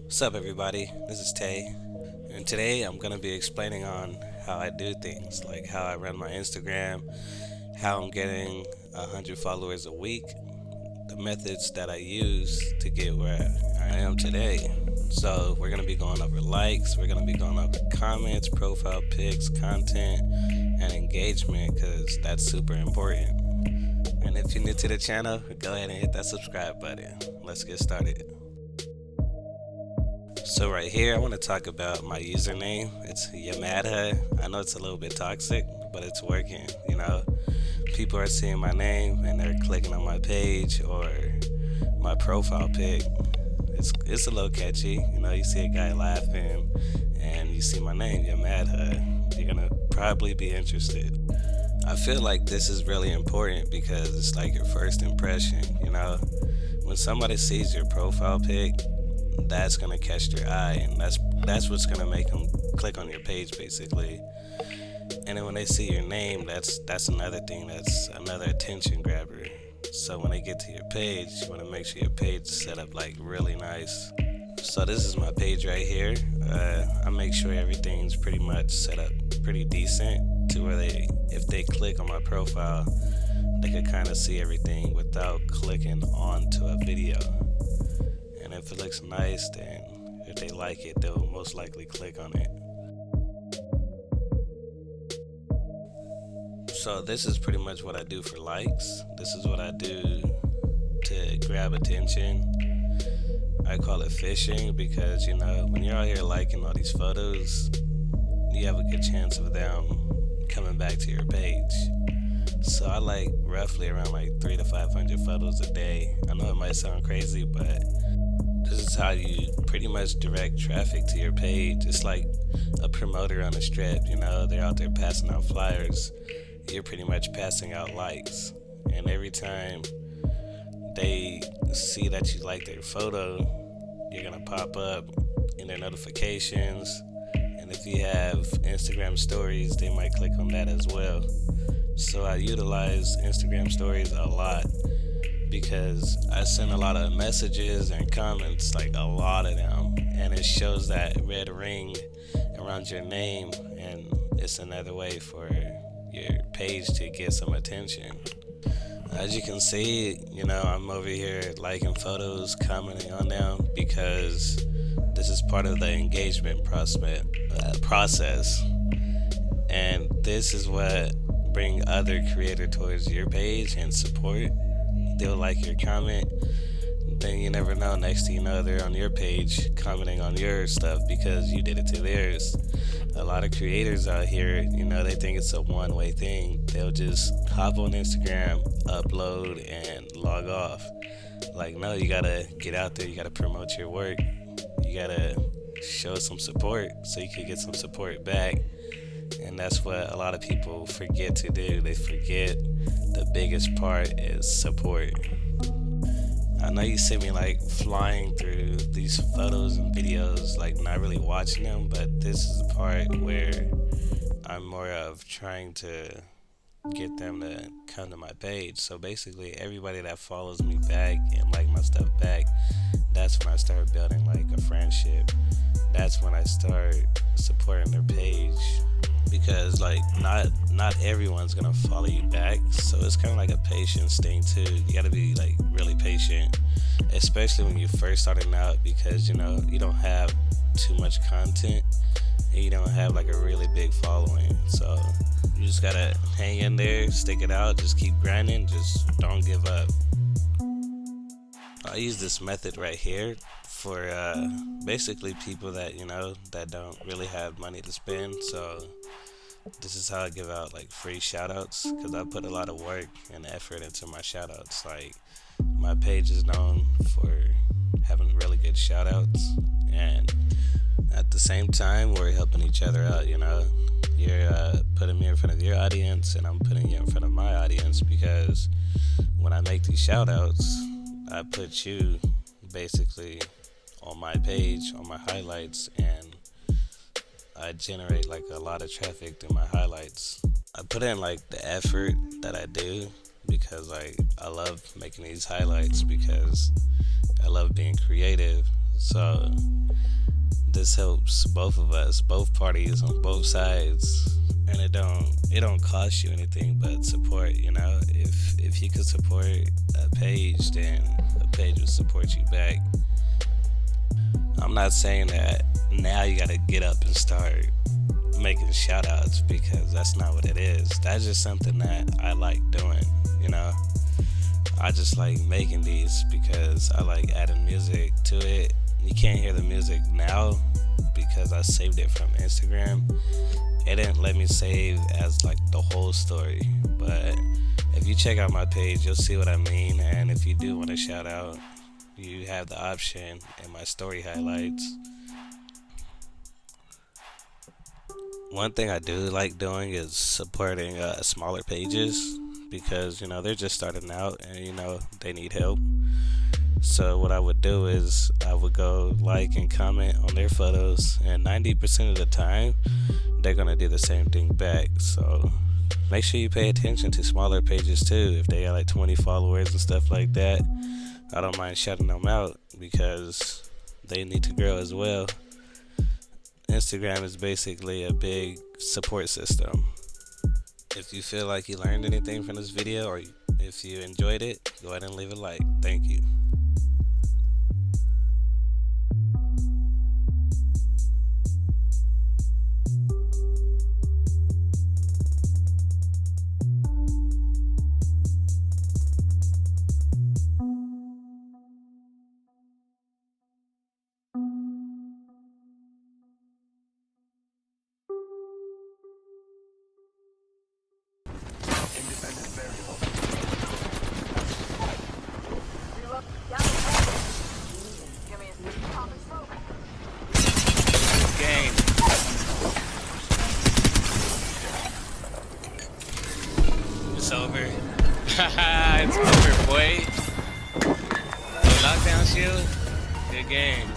What's up, everybody? This is Tay, and today I'm gonna be explaining on how I do things, like how I run my Instagram, how I'm getting 100 followers a week, the methods that I use to get where I am today. So we're gonna be going over likes, we're gonna be going over comments, profile pics, content, and engagement, because that's super important. And if you're new to the channel, go ahead and hit that subscribe button. Let's get started. So right here, I want to talk about my username. It's Yuh-Mad-Huh. I know it's a little bit toxic, but it's working. People are seeing my name and they're clicking on my page or my profile pic. It's a little catchy. You see a guy laughing and you see my name, Yuh-Mad-Huh. You're gonna probably be interested. I feel like this is really important because it's like your first impression. When somebody sees your profile pic, that's gonna catch their eye, and that's what's gonna make them click on your page, basically. And then when they see your name, that's another thing, that's another attention grabber. So when they get to your page, you want to make sure your page is set up like really nice. So this is my page right here. I make sure everything's pretty much set up pretty decent to where if they click on my profile, they could kind of see everything without clicking onto a video. And if it looks nice, then if they like it, they'll most likely click on it. So this is pretty much what I do for likes. This is what I do to grab attention. I call it fishing because, when you're out here liking all these photos, you have a good chance of them coming back to your page. So I like roughly around like 300 to 500 photos a day. I know it might sound crazy, but this is how you pretty much direct traffic to your page. It's like a promoter on a strip, they're out there passing out flyers. You're pretty much passing out likes. And every time they see that you like their photo, you're gonna pop up in their notifications. And if you have Instagram stories, they might click on that as well. So I utilize Instagram stories a lot because I send a lot of messages and comments, like a lot of them, and it shows that red ring around your name, and it's another way for your page to get some attention. As you can see, I'm over here liking photos, commenting on them, because this is part of the engagement process, and this is what bring other creator towards your page and support. They'll like your comment, then you never know, next thing you know, they're on your page commenting on your stuff because you did it to theirs. A lot of creators out here, they think it's a one-way thing. They'll just hop on Instagram, upload, and log off. Like, no, you gotta get out there, you gotta promote your work, you gotta show some support so you can get some support back. And that's what a lot of people forget to do. They forget the biggest part is support. I know you see me like flying through these photos and videos, like not really watching them, but this is the part where I'm more of trying to get them to come to my page. So basically everybody that follows me back and like my stuff back, that's when I start building like a friendship. That's when I start supporting their page, because like not everyone's gonna follow you back. So it's kind of like a patience thing too. You gotta be like really patient, especially when you're first starting out, because you don't have too much content and you don't have like a really big following. So you just gotta hang in there, stick it out, just keep grinding, just don't give up. I use this method right here for basically people that that don't really have money to spend. So this is how I give out like free shoutouts, because I put a lot of work and effort into my shoutouts. Like, my page is known for having really good shoutouts, and at the same time we're helping each other out. You're putting me in front of your audience, and I'm putting you in front of my audience, because when I make these shoutouts, I put you basically on my page, on my highlights, and I generate like a lot of traffic through my highlights. I put in like the effort that I do because like I love making these highlights, because I love being creative. So this helps both of us, both parties on both sides, and it don't cost you anything but support. If you could support a page, then a page will support you back. I'm not saying that now you gotta get up and start making shoutouts, because that's not what it is. That's just something that I like doing. I just like making these because I like adding music to it. You can't hear the music now because I saved it from Instagram. It didn't let me save as like the whole story, but if you check out my page, you'll see what I mean. And if you do want to shout out, you have the option in my story highlights. One thing I do like doing is supporting smaller pages, because they're just starting out and they need help. So what I would do is I would go like and comment on their photos, and 90% of the time they're gonna do the same thing back. So make sure you pay attention to smaller pages too. If they got like 20 followers and stuff like that, I don't mind shouting them out because they need to grow as well. Instagram is basically a big support system. If you feel like you learned anything from this video, or if you enjoyed it, go ahead and leave a like. Thank you. Game. It's over. It's over, boy. Lockdown shield. Good game.